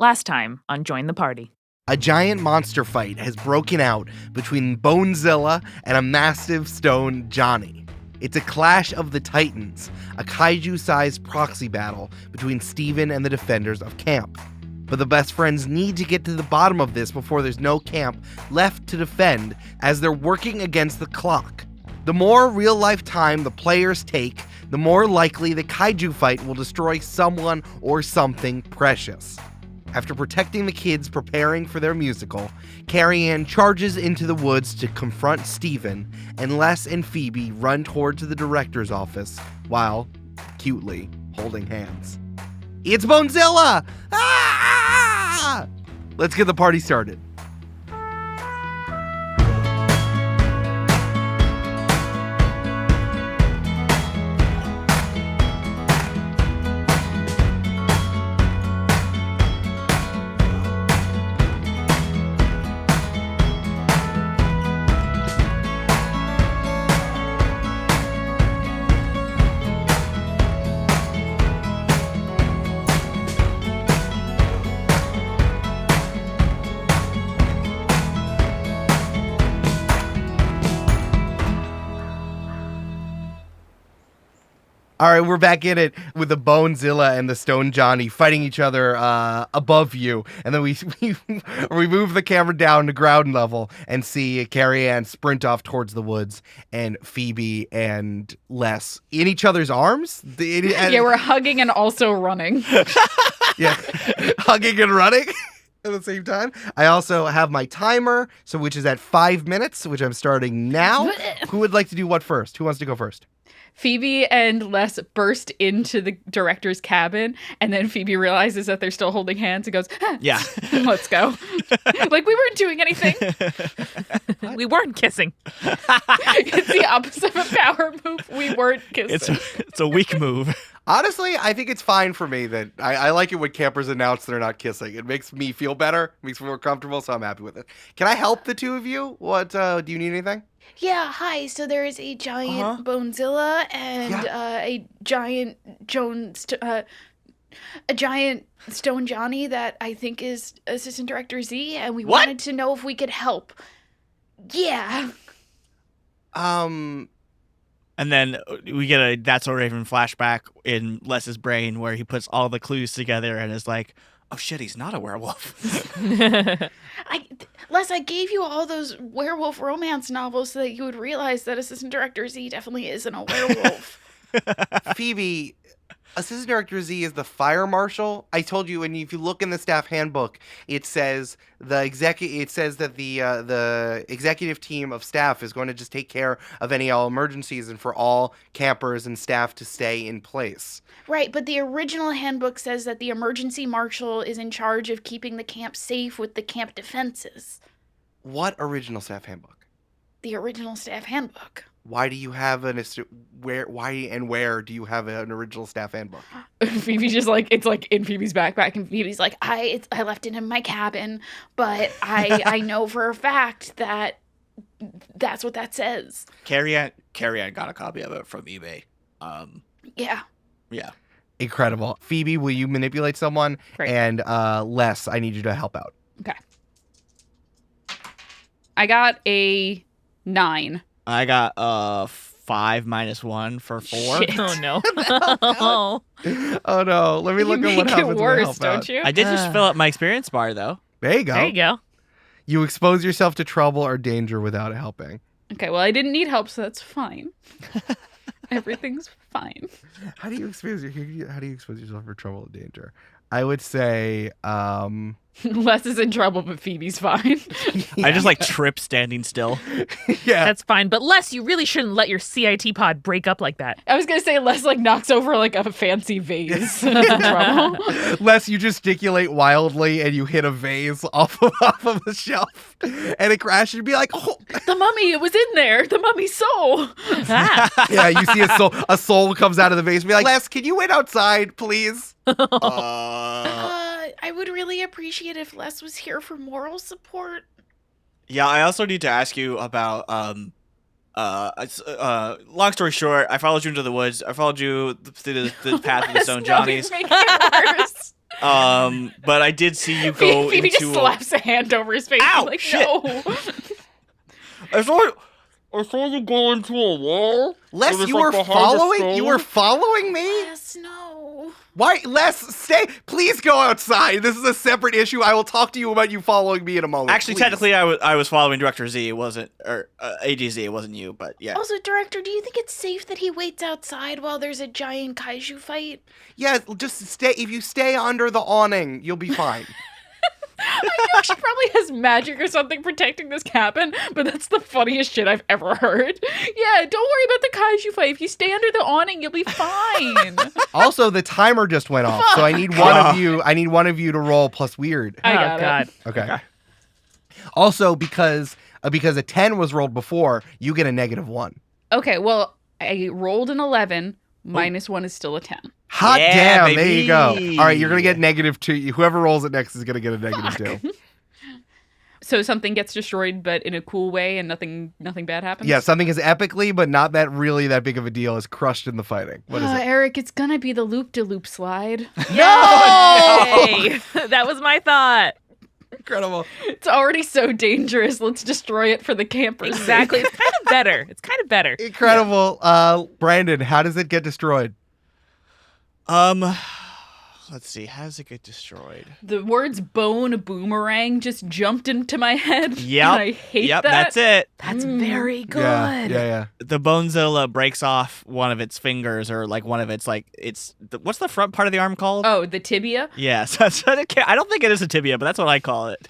Last time on Join the Party. A giant monster fight has broken out between Bonezilla and a massive stone Johnny. It's a clash of the titans, a kaiju-sized proxy battle between Steven and the defenders of camp. But the best friends need to get to the bottom of this before there's no camp left to defend, as they're working against the clock. The more real-life time the players take, the more likely the kaiju fight will destroy someone or something precious. After protecting the kids preparing for their musical, Carrie-Ann charges into the woods to confront Steven, and Les and Phoebe run towards the director's office while, cutely, holding hands. It's Bonezilla! Ah! Let's get the party started. All right, we're back in it with the Bonezilla and the Stone Johnny fighting each other above you. And then we move the camera down to ground level and see Carrie-Ann sprint off towards the woods and Phoebe and Les in each other's arms. Yeah, we're hugging and also running. Yeah, hugging and running at the same time. I also have my timer, which is at 5 minutes, which I'm starting now. Who would like to do what first? Who wants to go first? Phoebe and Les burst into the director's cabin, and then Phoebe realizes that they're still holding hands and goes, yeah, let's go. Like, we weren't doing anything. We weren't kissing. It's the opposite of a power move. We weren't kissing. It's a weak move. Honestly, I think it's fine for me that I like it when campers announce they're not kissing. It makes me feel better, makes me more comfortable, so I'm happy with it. Can I help the two of you? What, do you need anything? Yeah, hi. So there is a giant Bonezilla and a giant a giant Stone Johnny that I think is Assistant Director Z, and we wanted to know if we could help. Yeah. And then we get a That's So Raven flashback in Les's brain where he puts all the clues together and is like, oh shit, he's not a werewolf. Les, I gave you all those werewolf romance novels so that you would realize that Assistant Director Z definitely isn't a werewolf. Phoebe, Assistant Director Z is the fire marshal. I told you, and if you look in the staff handbook, it says that the executive team of staff is going to just take care of any all emergencies and for all campers and staff to stay in place. Right, but the original handbook says that the emergency marshal is in charge of keeping the camp safe with the camp defenses. What original staff handbook? The original staff handbook. Why do you have where do you have an original staff handbook? Phoebe's just like, it's like in Phoebe's backpack, and Phoebe's like, I left it in my cabin, but I know for a fact that that's what that says. Carrie-Ann got a copy of it from eBay. Yeah. Yeah. Incredible. Phoebe, will you manipulate someone? Great. And Les, I need you to help out. Okay. I got a 9. I got 5 minus 1 for 4. Shit. Oh, no. Oh, no. Let me look at what happens You make it when I worse, help don't out. you? I did just fill up my experience bar, though. There you go. There you go. You expose yourself to trouble or danger without helping. Okay, well, I didn't need help, so that's fine. Everything's fine. How do you expose yourself for trouble or danger? I would say, Les is in trouble, but Phoebe's fine. yeah. I just like trip standing still. Yeah. That's fine. But Les, you really shouldn't let your CIT pod break up like that. I was going to say Les like knocks over like a fancy vase. In trouble. Les, you gesticulate wildly and you hit a vase off of a shelf and it crashes and be like, oh. The mummy, it was in there. The mummy's soul. Ah. Yeah, you see a soul comes out of the vase and be like, Les, can you wait outside, please? I would really appreciate if Les was here for moral support. Yeah, I also need to ask you about long story short, I followed you into the woods. I followed you through the path of the Stone Johnnies. Making it worse. But I did see you go Phoebe into just slaps a hand over his face. Ow, He's like, shit. no. I saw you go into a wall. Les, It was you like were behind the following? You stone. were following me? Yes, no. Why? Les, stay. Please go outside. This is a separate issue. I will talk to you about you following me in a moment. Actually, please. technically, I was following Director Z. It wasn't, or ADZ. It wasn't you, but yeah. Also, Director, do you think it's safe that he waits outside while there's a giant kaiju fight? Yeah, just stay. If you stay under the awning, you'll be fine. I know she probably has magic or something protecting this cabin, but that's the funniest shit I've ever heard. Yeah, don't worry about the kaiju fight. If you stay under the awning, you'll be fine. Also, the timer just went off, so I need one of you. I need one of you to roll plus weird. I got God. it. Okay. Also, because a 10 was rolled before, you get a -1. Okay, well, I rolled an 11. -1 is still a 10. Hot Yeah, damn! There you go. baby. All right, you're gonna get -2. Whoever rolls it next is gonna get a -2. So something gets destroyed, but in a cool way, and nothing bad happens? Yeah, something is epically, but not that really that big of a deal, is crushed in the fighting. What is it? Eric, it's gonna be the loop-de-loop slide. Yay! That was my thought. Incredible. It's already so dangerous. Let's destroy it for the campers. Exactly. It's kind of better. It's kind of better. Incredible. Brandon, how does it get destroyed? Let's see. How does it get destroyed? The words bone boomerang just jumped into my head. Yep. And I hate Yep, that. that's it. That's very good. Yeah. The Bonezilla breaks off one of its fingers, or like one of its what's the front part of the arm called? Oh, the tibia? Yes. I don't think it is a tibia, but that's what I call it.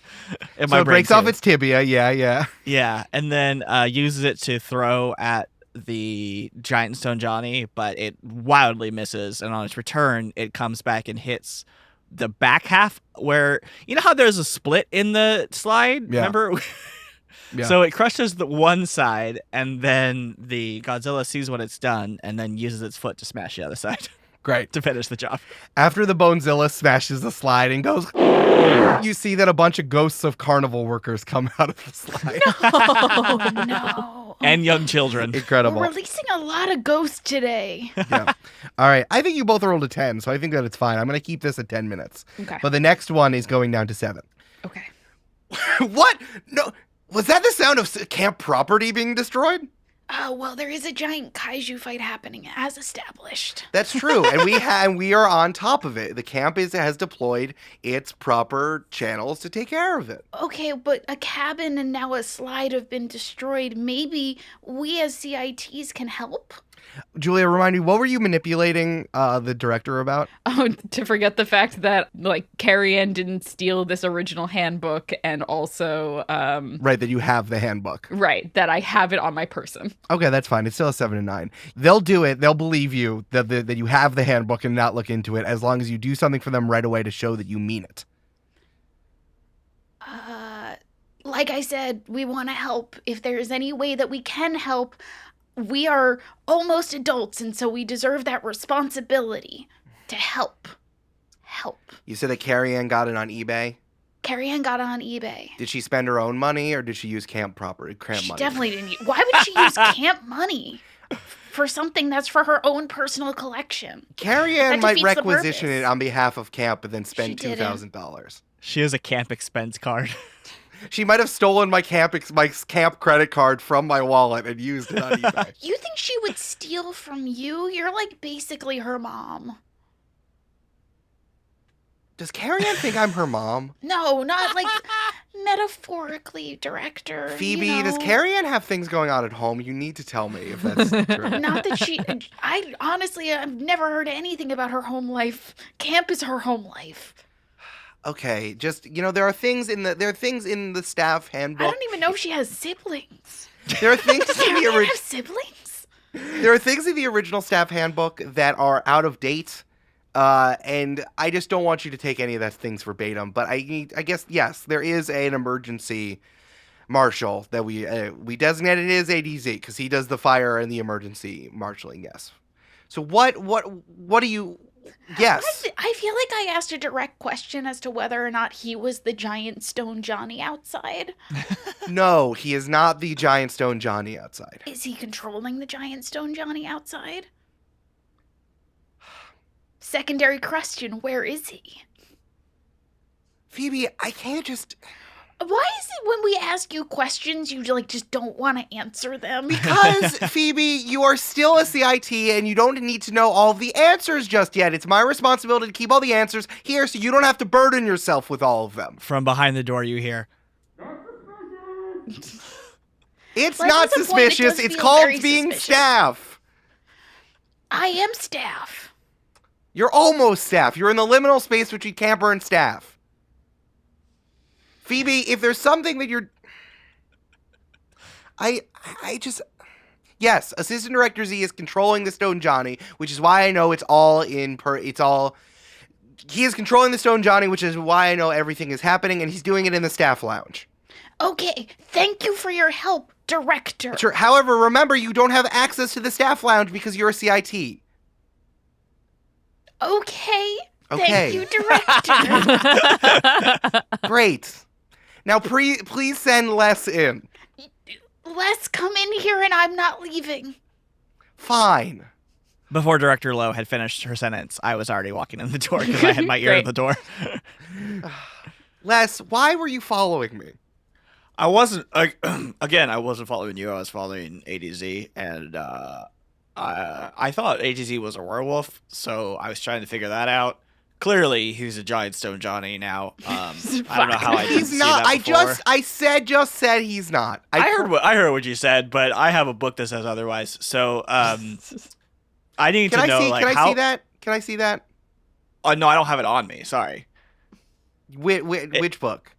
In So my it brain, breaks off too. its tibia. Yeah. Yeah, and then uses it to throw at the giant stone Johnny, but it wildly misses, and on its return it comes back and hits the back half, where you know how there's a split in the slide. Yeah. Remember? Yeah. So it crushes the one side, and then the Godzilla sees what it's done and then uses its foot to smash the other side Great. to finish the job. After the Bonezilla smashes the slide and goes, you see that a bunch of ghosts of carnival workers come out of the slide. Oh, no. And young children. Incredible. We're releasing a lot of ghosts today. Yeah. All right. I think you both rolled a 10, so I think that it's fine. I'm going to keep this at 10 minutes. Okay. But the next one is going down to 7. Okay. What? No. Was that the sound of camp property being destroyed? Well, there is a giant kaiju fight happening, as established. That's true, and we are on top of it. The camp has deployed its proper channels to take care of it. Okay, but a cabin and now a slide have been destroyed. Maybe we as CITs can help? Julia, remind me, what were you manipulating the director about? Oh, to forget the fact that, like, Carrie-Ann didn't steal this original handbook, and also, Right, that you have the handbook. right, that I have it on my person. Okay, that's fine. It's still a 7 and 9. They'll do it. They'll believe you that you have the handbook and not look into it, as long as you do something for them right away to show that you mean it. Like I said, we want to help. If there's any way that we can help, we are almost adults, and so we deserve that responsibility to help. You said that Carrie-Ann got it on eBay. Carrie-Ann got on eBay. Did she spend her own money, or did she use camp money? She definitely didn't. Why would she use camp money for something that's for her own personal collection? Carrie-Ann That might defeats the requisition purpose. it on behalf of camp and then spend She didn't. $2,000. She has a camp expense card. She might have stolen my camp credit card from my wallet and used it on eBay. You think she would steal from you? You're like basically her mom. Does Carrie-Ann think I'm her mom? No, not like metaphorically, director. Phoebe, you know? does Carrie-Ann have things going on at home? You need to tell me if that's true. Not that she. I honestly, I've never heard anything about her home life. Camp is her home life. Okay, just there are things in the staff handbook. I don't even know if she has siblings. There are things Does in the Carrie-Ann original. have siblings? There are things in the original staff handbook that are out of date, and I just don't want you to take any of those things verbatim. But I guess yes, there is an emergency marshal that we designated as ADZ because he does the fire and the emergency marshaling. Yes. So what do you? Yes. I feel like I asked a direct question as to whether or not he was the giant stone Johnny outside. No, he is not the giant stone Johnny outside. Is he controlling the giant stone Johnny outside? Secondary question, where is he? Phoebe, I can't just... Why is it when we ask you questions, you just don't want to answer them? Because, Phoebe, you are still a CIT and you don't need to know all the answers just yet. It's my responsibility to keep all the answers here so you don't have to burden yourself with all of them. From behind the door, you hear. It's Like, not at some point, it suspicious. does It's feel called very being suspicious. staff. I am staff. You're almost staff. You're in the liminal space between camper and staff. Phoebe, if there's something that you're... I just... Yes, Assistant Director Z is controlling the Stone Johnny, which is why I know it's all in... He is controlling the Stone Johnny, which is why I know everything is happening, and he's doing it in the staff lounge. Okay, thank you for your help, Director. Sure. However, remember, you don't have access to the staff lounge because you're a CIT. Okay, Okay. thank you, Director. Great. Now, please send Les in. Let's come in here and I'm not leaving. Fine. Before Director Lowe had finished her sentence, I was already walking in the door because I had my ear to Great. the door. Les, why were you following me? I wasn't, again, I wasn't following you. I was following ADZ, and I thought ADZ was a werewolf, so I was trying to figure that out. Clearly, he's a giant Stone Johnny now. I don't know how I didn't He's see not. that before. I just said he's not. I heard what you said, but I have a book that says otherwise. So I need to know Can I how. see that? Can I see that? Oh no, I don't have it on me. Sorry. Which book?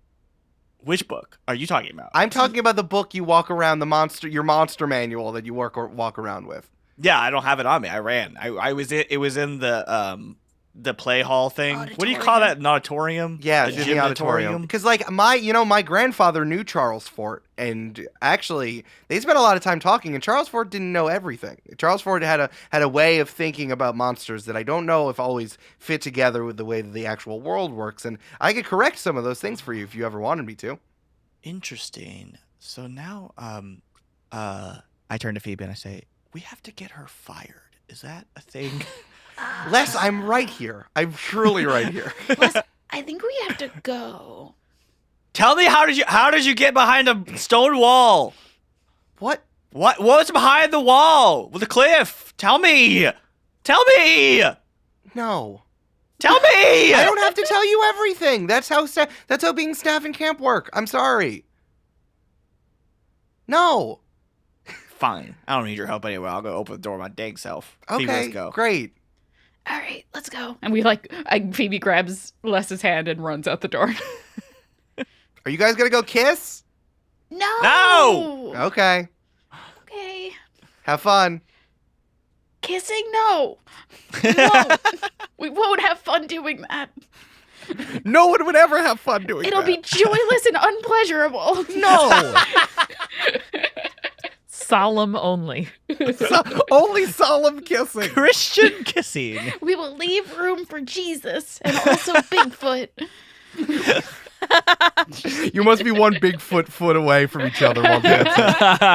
Which book are you talking about? I'm talking about the book you walk around your monster manual that you walk around with. Yeah, I don't have it on me. I ran. It was in the play hall thing. What do you call that? An auditorium? Yeah, The it's in the auditorium. gymnatorium? Because my grandfather knew Charles Fort, and actually they spent a lot of time talking. And Charles Fort didn't know everything. Charles Fort had a way of thinking about monsters that I don't know if always fit together with the way that the actual world works. And I could correct some of those things for you if you ever wanted me to. Interesting. So now, I turn to Phoebe and I say, "We have to get her fired. Is that a thing?" Les, I'm right here. I'm truly right here. I think we have to go. Tell me, how did you get behind a stone wall? What? What's behind the wall with the cliff? Tell me. No. Tell me. I don't have to tell you everything. That's how being staff in camp work. I'm sorry. No. Fine. I don't need your help anyway. I'll go open the door my dang self. Phoebe, Okay. let's go. Great. All right, let's go. And Phoebe grabs Les's hand and runs out the door. Are you guys gonna go kiss? No. Okay. Okay. Have fun. Kissing? No. We won't. We won't have fun doing that. No one would ever have fun doing It'll that. be joyless and unpleasurable. No. Solemn only. Only solemn kissing. Christian kissing. We will leave room for Jesus and also Bigfoot. You must be one big foot away from each other while dancing.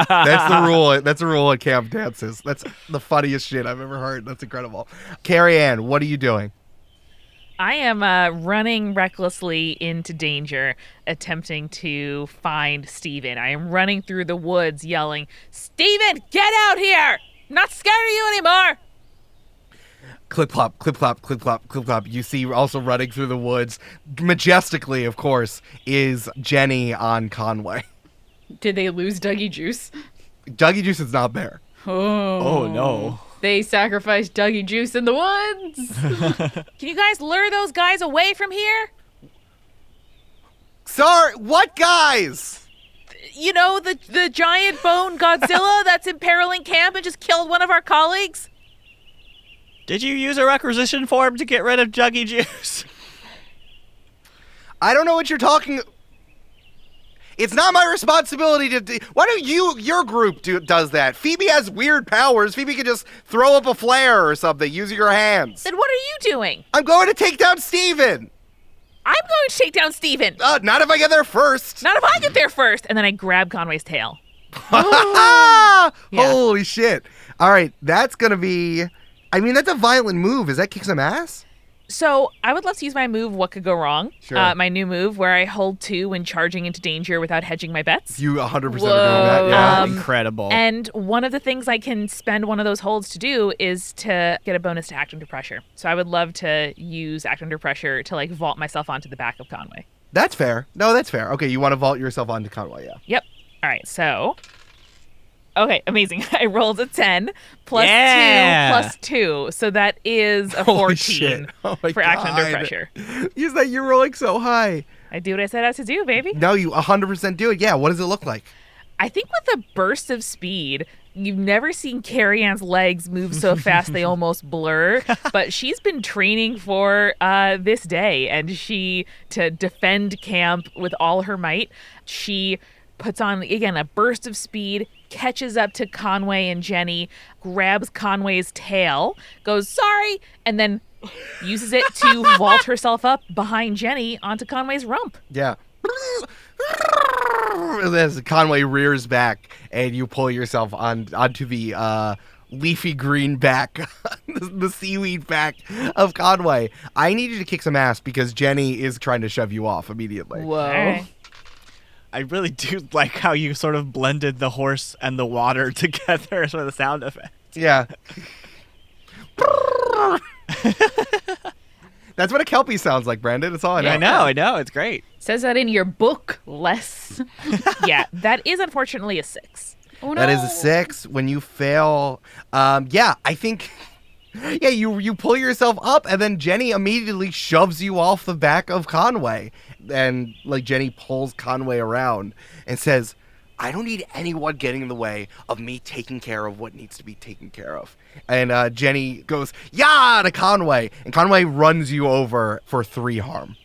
That's the rule. That's a rule at camp dances. That's the funniest shit I've ever heard. That's incredible. Carrie-Ann, what are you doing? I am running recklessly into danger, attempting to find Steven. I am running through the woods yelling, "Steven, get out here! I'm not scared of you anymore!" Clip clop, clip clop, clip clop, clip clop. You see also running through the woods, majestically, of course, is Jenny on Conway. Did they lose Dougie Juice? Dougie Juice is not there. Oh no. They sacrificed Dougie Juice in the woods. Can you guys lure those guys away from here? Sorry, what guys? You know, the giant bone Godzilla that's imperiling camp and just killed one of our colleagues? Did you use a requisition form to get rid of Dougie Juice? I don't know what you're talking. It's not my responsibility to. Why don't your group does that? Phoebe has weird powers. Phoebe can just throw up a flare or something using her hands. Then what are you doing? I'm going to take down Steven. I'm going to take down Steven. Not if I get there first. Not if I get there first. And then I grab Conway's tail. Yeah. Oh. Holy shit. All right, that's going to be. I mean, that's a violent move. Is that kick some ass? So I would love to use my move, What Could Go Wrong? Sure. My new move where I hold 2 when charging into danger without hedging my bets. You 100% are doing Whoa. that. Yeah. Incredible. And one of the things I can spend one of those holds to do is to get a bonus to act under pressure. So I would love to use act under pressure to like vault myself onto the back of Conway. That's fair. No, that's fair. Okay, you want to vault yourself onto Conway, yeah. Yep. All right. So. Okay, amazing. I rolled a 10 plus Yeah. 2 plus 2. So that is a Holy 14 shit. Oh my for act under God. pressure. Is that you're rolling so high? I do what I set out to do, baby. No, you 100% do it. Yeah, what does it look like? I think with a burst of speed, you've never seen Carrie-Ann's legs move so fast they almost blur, but she's been training for this day, and to defend camp with all her might, she puts on, again, a burst of speed, catches up to Conway and Jenny, grabs Conway's tail, goes, sorry, and then uses it to vault herself up behind Jenny onto Conway's rump. Yeah. As Conway rears back and you pull yourself onto the leafy green back, the seaweed back of Conway. I need you to kick some ass because Jenny is trying to shove you off immediately. Whoa. All right. I really do like how you sort of blended the horse and the water together for the sound effect. Yeah. That's what a Kelpie sounds like, Brandon. It's all I know. I know. It's great. Says that in your book, Les. Yeah, that is unfortunately a 6. Oh, no. That is a 6. When you fail, yeah, I think, yeah, you pull yourself up, and then Jenny immediately shoves you off the back of Conway, and like Jenny pulls Conway around and says, "I don't need anyone getting in the way of me taking care of what needs to be taken care of." And Jenny goes, "Yeah!" to Conway, and Conway runs you over for 3 harm.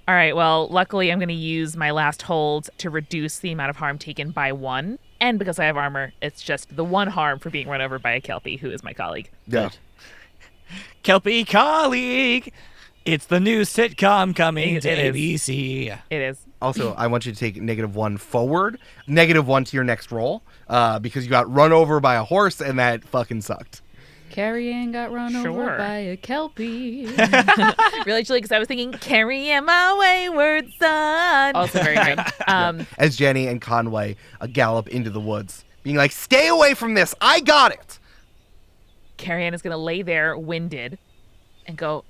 All right, well, luckily I'm going to use my last hold to reduce the amount of harm taken by 1. And because I have armor, it's just the 1 harm for being run over by a Kelpie, who is my colleague. Yeah. Kelpie colleague. It's the new sitcom coming to It is. ABC. It is. Also, I want you to take -1 forward, -1 to your next roll, because you got run over by a horse, and that fucking sucked. Carrie-Ann got run over Sure. by a Kelpie. Really, because I was thinking, Carrie-Ann, my wayward son. Also very good. As Jenny and Conway gallop into the woods, being like, "Stay away from this! I got it!" Carrie-Ann is going to lay there, winded, and go,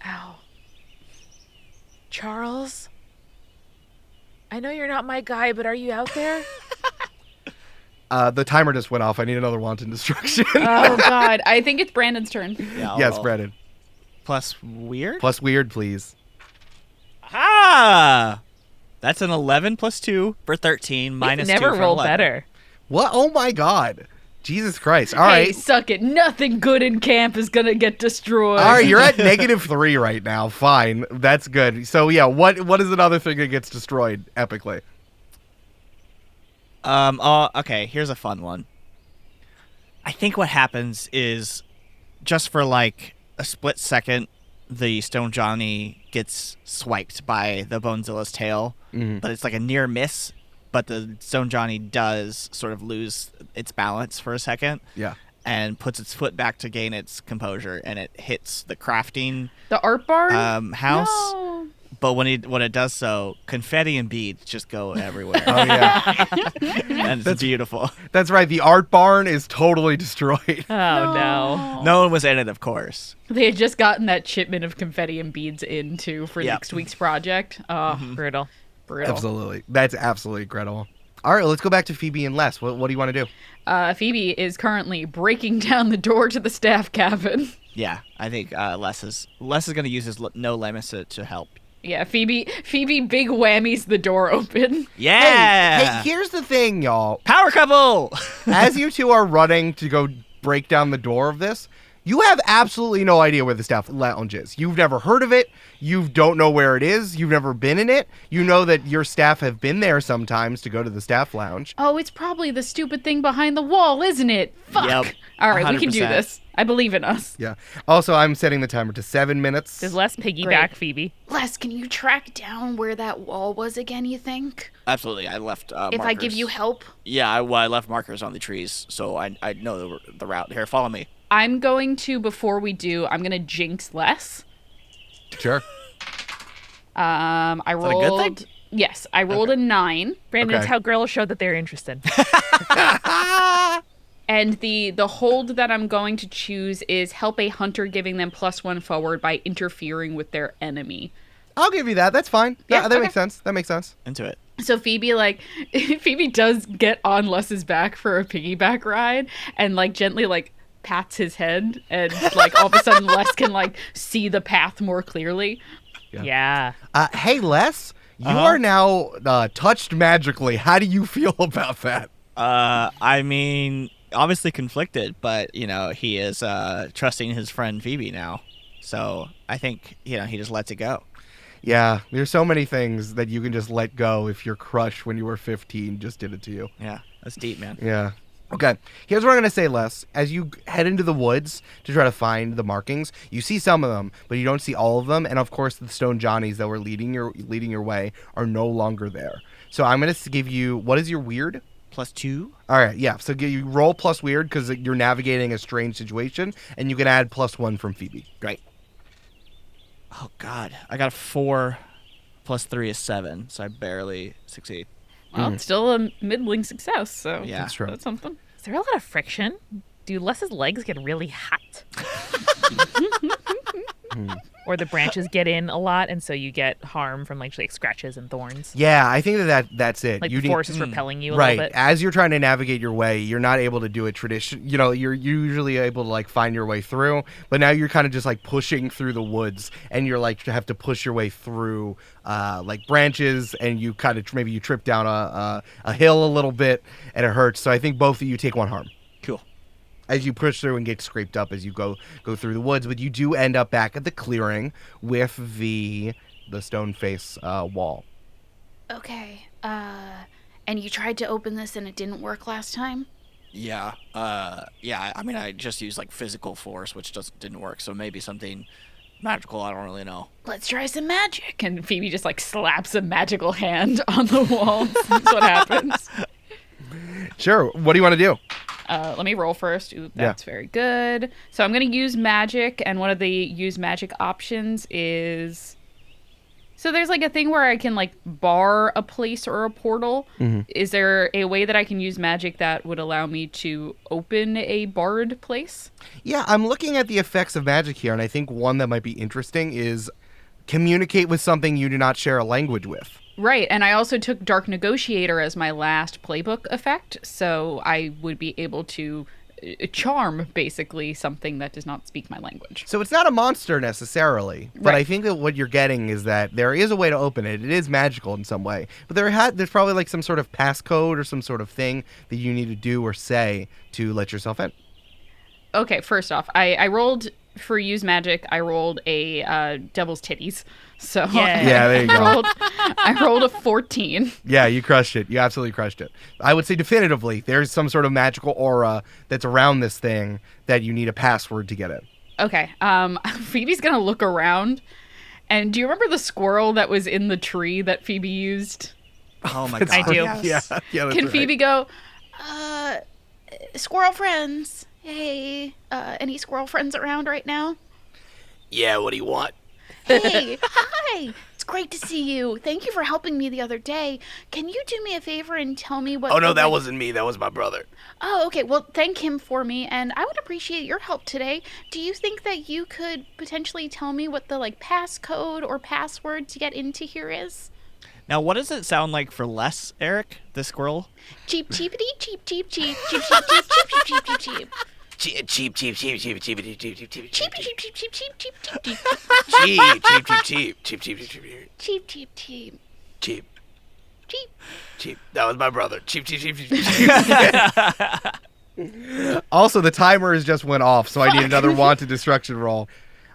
ow. Charles? I know you're not my guy, but are you out there? The timer just went off. I need another wanton destruction. Oh, God. I think it's Brandon's turn. Yeah, I'll Yes, roll. Brandon. Plus weird? Plus weird, please. Ah! That's an 11 plus 2 for 13 minus 2 Never for roll 11. better. What? Oh my God. Jesus Christ. All Hey, right. suck it. Nothing good in camp is going to get destroyed. All right, you're at -3 right now. Fine. That's good. So yeah, what is another thing that gets destroyed epically? Okay, here's a fun one. I think what happens is just for like a split second, the Stone Johnny gets swiped by the Bonezilla's tail, but it's like a near miss. But the Stone Johnny does sort of lose its balance for a second. Yeah. And puts its foot back to gain its composure, and it hits the crafting The art barn? house. No. But when it does so, confetti and beads just go everywhere. Oh yeah. And it's beautiful. That's right. The art barn is totally destroyed. Oh, no. No one was in it, of course. They had just gotten that shipment of confetti and beads in, too, for Yep. next week's project. Oh, Brutal. brutal. Absolutely. That's absolutely incredible. All right, let's go back to Phoebe and Les. What do you want to do? Phoebe is currently breaking down the door to the staff cabin. Yeah, I think Les is going to use his no limits to help. Yeah, Phoebe big whammies the door open. Yeah. Hey, here's the thing, y'all. Power couple. As you two are running to go break down the door of this, you have absolutely no idea where the staff lounge is. You've never heard of it. You don't know where it is. You've never been in it. You know that your staff have been there sometimes to go to the staff lounge. Oh, it's probably the stupid thing behind the wall, isn't it? Fuck. Yep. All right, we can do 100%. this. I believe in us. Yeah. Also, I'm setting the timer to 7 minutes. Does Les piggyback Great. Phoebe? Les, can you track down where that wall was again, you think? Absolutely, I left If I give you help? Yeah, I left markers on the trees, so I know the route. Here, follow me. I'm going to, before we do, I'm going to jinx Les Sure. I that a good rolled. thing? Yes, I rolled a 9, Brandon, Okay. tell Grugle showed that they're interested. and the hold that I'm going to choose is help a hunter, giving them +1 forward by interfering with their enemy. I'll give you that. That's fine. Yeah, That okay. makes sense. That makes sense. Into it. So Phoebe, like, Phoebe does get on Les's back for a piggyback ride and, like, gently, like, pats his head. And, like, all of a sudden Les can, like, see the path more clearly. Yeah. Hey, Les, you are now touched magically. How do you feel about that? I mean, obviously conflicted, but, he is trusting his friend Phoebe now. So I think, he just lets it go. Yeah, there's so many things that you can just let go if your crush when you were 15 just did it to you. Yeah, that's deep, man. Yeah. Okay, here's what I'm going to say, Les. As you head into the woods to try to find the markings, you see some of them, but you don't see all of them. And, of course, the stone Johnnies that were leading your way are no longer there. So I'm going to give you, what is your weird? +2. All right, yeah. So you roll plus weird because you're navigating a strange situation, and you can add +1 from Phoebe. Great. Oh, God. I got a 4 +3 is 7, so I barely succeed. Well, it's still a middling success, so Yeah. That's true. that's something. Is there a lot of friction? Do Les's legs get really hot? Or the branches get in a lot, and so you get harm from like scratches and thorns? Yeah, I think that's it. Like you the force is repelling you a right. little bit? As you're trying to navigate your way, you're not able to do it tradition. You're usually able to like find your way through, but now you're kind of just like pushing through the woods, and you're like have to push your way through like branches, and you kind of maybe you trip down a hill a little bit, and it hurts. So I think both of you take 1 harm Cool. as you push through and get scraped up as you go through the woods, but you do end up back at the clearing with the stone face wall. Okay. And you tried to open this and it didn't work last time? Yeah. Yeah, I mean, I just used, physical force, which didn't work, so maybe something magical, I don't really know. Let's try some magic. And Phoebe just like slaps a magical hand on the wall. That's what happens. Sure. What do you want to do? Let me roll first. Ooh, that's very good. So I'm going to use magic, and one of the use magic options is... So there's a thing where I can bar a place or a portal. Mm-hmm. Is there a way that I can use magic that would allow me to open a barred place? Yeah, I'm looking at the effects of magic here, and I think one that might be interesting is communicate with something you do not share a language with. Right, and I also took Dark Negotiator as my last playbook effect, so I would be able to charm, basically, something that does not speak my language. So it's not a monster necessarily, but Right. I think that what you're getting is that there is a way to open it. It is magical in some way, but there's probably some sort of passcode or some sort of thing that you need to do or say to let yourself in. Okay, first off, I rolled for use magic. I rolled a devil's titties. So Yeah. Yeah, there you go. I rolled a 14. Yeah, you crushed it. You absolutely crushed it. I would say definitively there's some sort of magical aura that's around this thing that you need a password to get in. Okay, Phoebe's gonna look around. And do you remember the squirrel that was in the tree that Phoebe used? Oh my I god. do. Yes. Yeah, that's Can right. Phoebe go, Squirrel friends. Hey, any squirrel friends around right now? Yeah, what do you want? Hey, hi. It's great to see you. Thank you for helping me the other day. Can you do me a favor and tell me what... Oh, no, the, that wasn't me. That was my brother. Oh, okay. Well, thank him for me, and I would appreciate your help today. Do you think that you could potentially tell me what the, passcode or password to get into here is? Now, what does it sound like for Les, Eric, the squirrel? Cheep, cheepity, cheep, cheep, cheep, cheep, cheep, cheep, cheep, cheep, cheep, cheep. Cheap, cheap, cheap, cheap, cheap, cheap, cheap, cheap, cheap, cheap, Cheep, cheep, cheep, cheep, cheep, cheep, cheep, cheep, cheap, cheap, cheap, cheap, cheap, cheap, cheap, cheep, cheep, cheep, cheap, cheep. cheap. That was my brother. Cheap, cheap, cheep, cheap, cheap. Also, the timer has just went off, so I need another wanted destruction roll.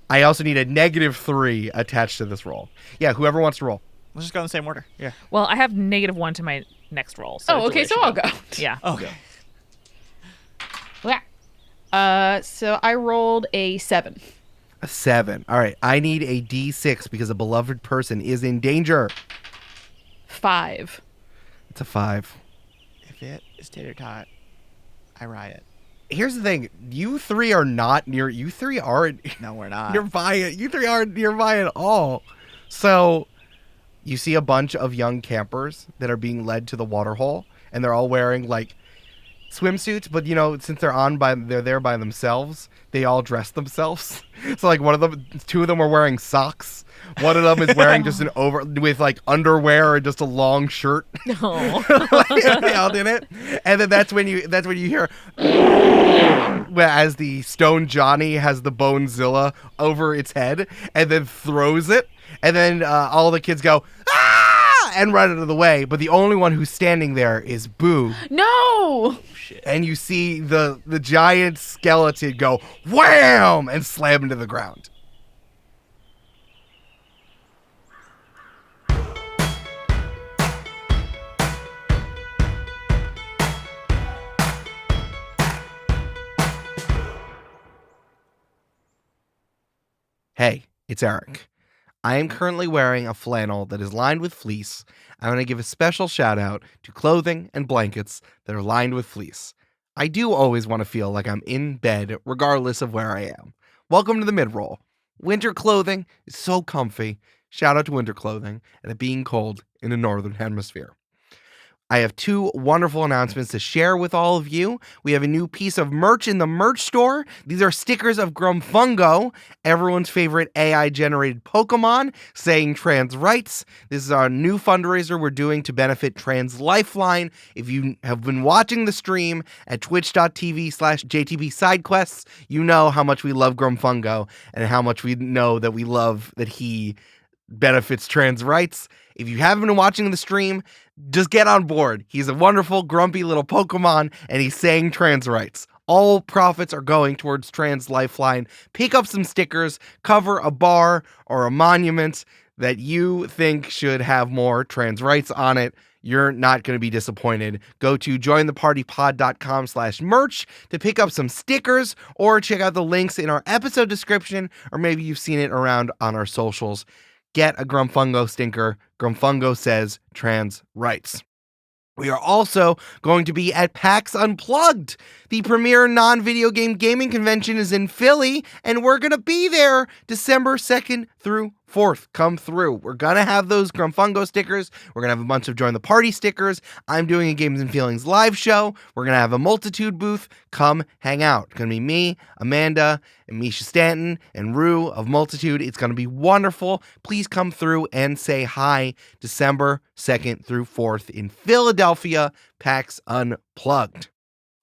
I also need a -3 attached to this roll. Yeah, whoever wants to roll. Let's just go in the same order. Yeah. Well, I have -1 to my next roll. So oh, okay, Julia so should I'll go. Yeah. Okay. So I rolled a 7. A 7. All right, I need a D6 because a beloved person is in danger. 5. It's a 5. If it is tater tot, I riot. here's the thing. You three are not near. You three aren't No, we're not. nearby it. You three aren't nearby at all. So you see a bunch of young campers that are being led to the waterhole, and they're all wearing like swimsuits, but you know, since they're there by themselves, they all dress themselves. So like two of them are wearing socks. One of them is wearing just with like underwear and just a long shirt. No. They all did it, and then that's when you hear as the Stone Johnny has the Bonezilla over its head and then throws it, and then all the kids go ah! and run out of the way. But the only one who's standing there is Boo. No! And you see the giant skeleton go wham and slam into the ground. Hey, it's Eric. I am currently wearing a flannel that is lined with fleece. I want to give a special shout out to clothing and blankets that are lined with fleece. I do always want to feel like I'm in bed regardless of where I am. Welcome to the mid-roll. Winter clothing is so comfy. Shout out to winter clothing and it being cold in the northern hemisphere. I have two wonderful announcements to share with all of you. We have a new piece of merch in the merch store. These are stickers of Grumfungo, everyone's favorite AI-generated Pokemon, saying trans rights. This is our new fundraiser we're doing to benefit Trans Lifeline. If you have been watching the stream at twitch.tv/JTBSideQuests, you know how much we love Grumfungo and how much we know that we love that he benefits trans rights. If you haven't been watching the stream, just get on board. He's a wonderful, grumpy little Pokemon, and he's saying trans rights. All profits are going towards Trans Lifeline. Pick up some stickers, cover a bar or a monument that you think should have more trans rights on it. You're not going to be disappointed. Go to jointhepartypod.com/merch to pick up some stickers or check out the links in our episode description, or maybe you've seen it around on our socials. Get a Grumfungo stinker. Grumfungo says trans rights. We are also going to be at PAX Unplugged. The premier non-video game gaming convention is in Philly, and we're going to be there December 2nd through 4th. Come through. We're going to have those Grumfungo stickers. We're going to have a bunch of Join the Party stickers. I'm doing a Games and Feelings live show. We're going to have a Multitude booth. Come hang out. It's going to be me, Amanda, and Misha Stanton, and Rue of Multitude. It's going to be wonderful. Please come through and say hi December 2nd through 4th in Philadelphia, PAX Unplugged.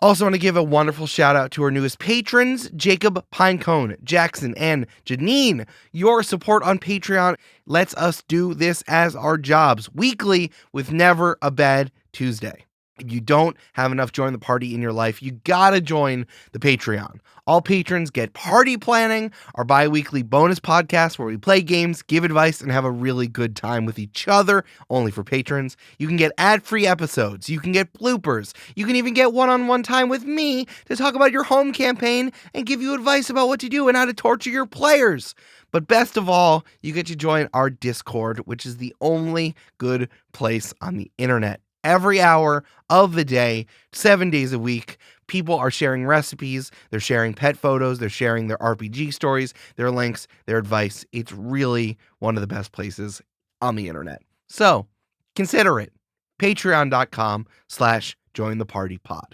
Also want to give a wonderful shout out to our newest patrons, Jacob Pinecone, Jackson, and Janine. Your support on Patreon lets us do this as our jobs weekly with never a bad Tuesday. If you don't have enough Join the Party in your life, you gotta join the Patreon. All patrons get Party Planning, our bi-weekly bonus podcast where we play games, give advice, and have a really good time with each other, only for patrons. You can get ad-free episodes, you can get bloopers, you can even get one-on-one time with me to talk about your home campaign and give you advice about what to do and how to torture your players. But best of all, you get to join our Discord, which is the only good place on the internet. Every hour of the day, 7 days a week, people are sharing recipes, they're sharing pet photos, they're sharing their RPG stories, their links, their advice. It's really one of the best places on the internet. So consider it. Patreon.com/jointhepartypod.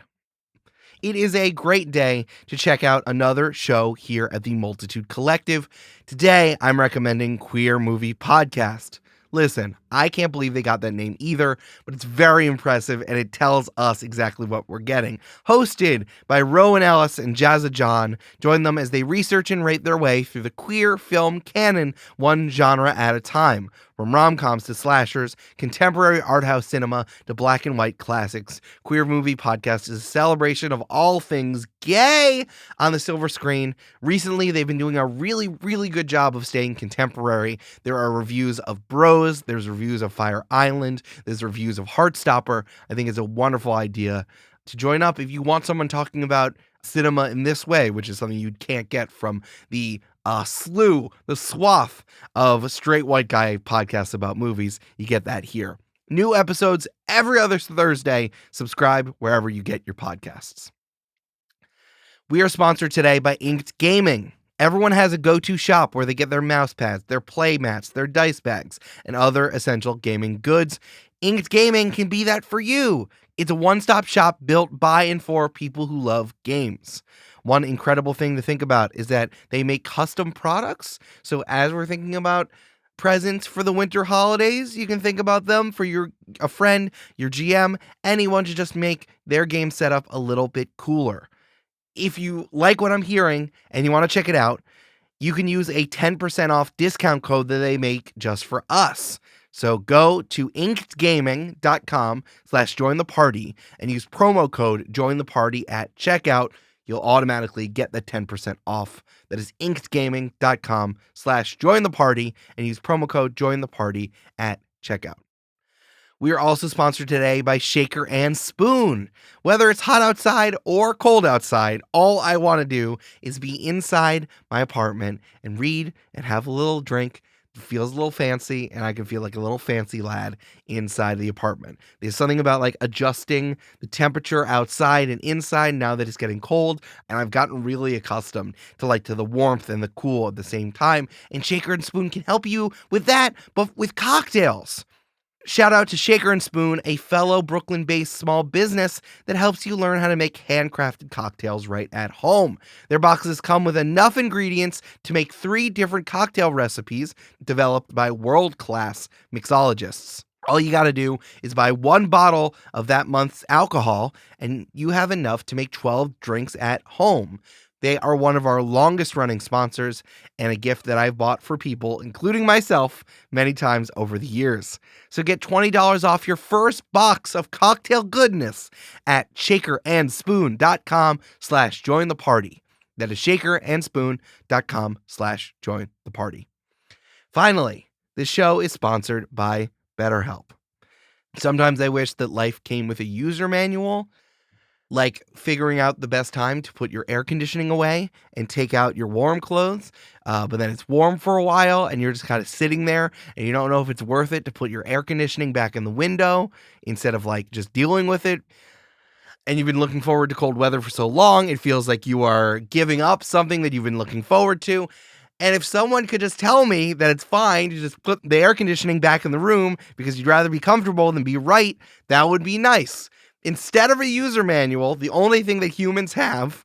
It is a great day to check out another show here at the Multitude Collective. Today, I'm recommending Queer Movie Podcast. Listen, I can't believe they got that name either, but it's very impressive and it tells us exactly what we're getting. Hosted by Rowan Ellis and Jazza John, join them as they research and rate their way through the queer film canon, one genre at a time. From rom-coms to slashers, contemporary art house cinema to black and white classics, Queer Movie Podcast is a celebration of all things gay on the silver screen. Recently, they've been doing a really, really good job of staying contemporary. There are reviews of Bros, there's reviews of Fire Island, there's reviews of Heartstopper. I think it's a wonderful idea to join up if you want someone talking about cinema in this way, which is something you can't get from the swath of straight white guy podcasts about movies. You get that here. New episodes every other Thursday. Subscribe wherever you get your podcasts. We are sponsored today by Inked Gaming. Everyone has a go-to shop where they get their mouse pads, their play mats, their dice bags, and other essential gaming goods. Inked Gaming can be that for you. It's a one-stop shop built by and for people who love games. One incredible thing to think about is that they make custom products. So as we're thinking about presents for the winter holidays, you can think about them for a friend, your GM, anyone to just make their game setup a little bit cooler. If you like what I'm hearing and you want to check it out, you can use a 10% off discount code that they make just for us. So go to inkedgaming.com/join the party and use promo code join the party at checkout. You'll automatically get the 10% off. That is inkedgaming.com/join the party and use promo code join the party at checkout. We are also sponsored today by Shaker and Spoon. Whether it's hot outside or cold outside, all I want to do is be inside my apartment and read and have a little drink. It feels a little fancy, and I can feel like a little fancy lad inside the apartment. There's something about like adjusting the temperature outside and inside now that it's getting cold, and I've gotten really accustomed to the warmth and the cool at the same time. And Shaker and Spoon can help you with that, but with cocktails. Shout out to Shaker and Spoon, a fellow Brooklyn-based small business that helps you learn how to make handcrafted cocktails right at home. Their boxes come with enough ingredients to make 3 different cocktail recipes developed by world-class mixologists. All you got to do is buy 1 bottle of that month's alcohol, and you have enough to make 12 drinks at home. They are one of our longest running sponsors and a gift that I've bought for people, including myself, many times over the years. So get $20 off your first box of cocktail goodness at shakerandspoon.com/join the party. That is shakerandspoon.com/join the party. Finally, this show is sponsored by BetterHelp. Sometimes I wish that life came with a user manual, like figuring out the best time to put your air conditioning away and take out your warm clothes, but then it's warm for a while and you're just kind of sitting there and you don't know if it's worth it to put your air conditioning back in the window instead of just dealing with it. And you've been looking forward to cold weather for so long, it feels like you are giving up something that you've been looking forward to. And if someone could just tell me that it's fine to just put the air conditioning back in the room because you'd rather be comfortable than be right, that would be nice. Instead of a user manual, the only thing that humans have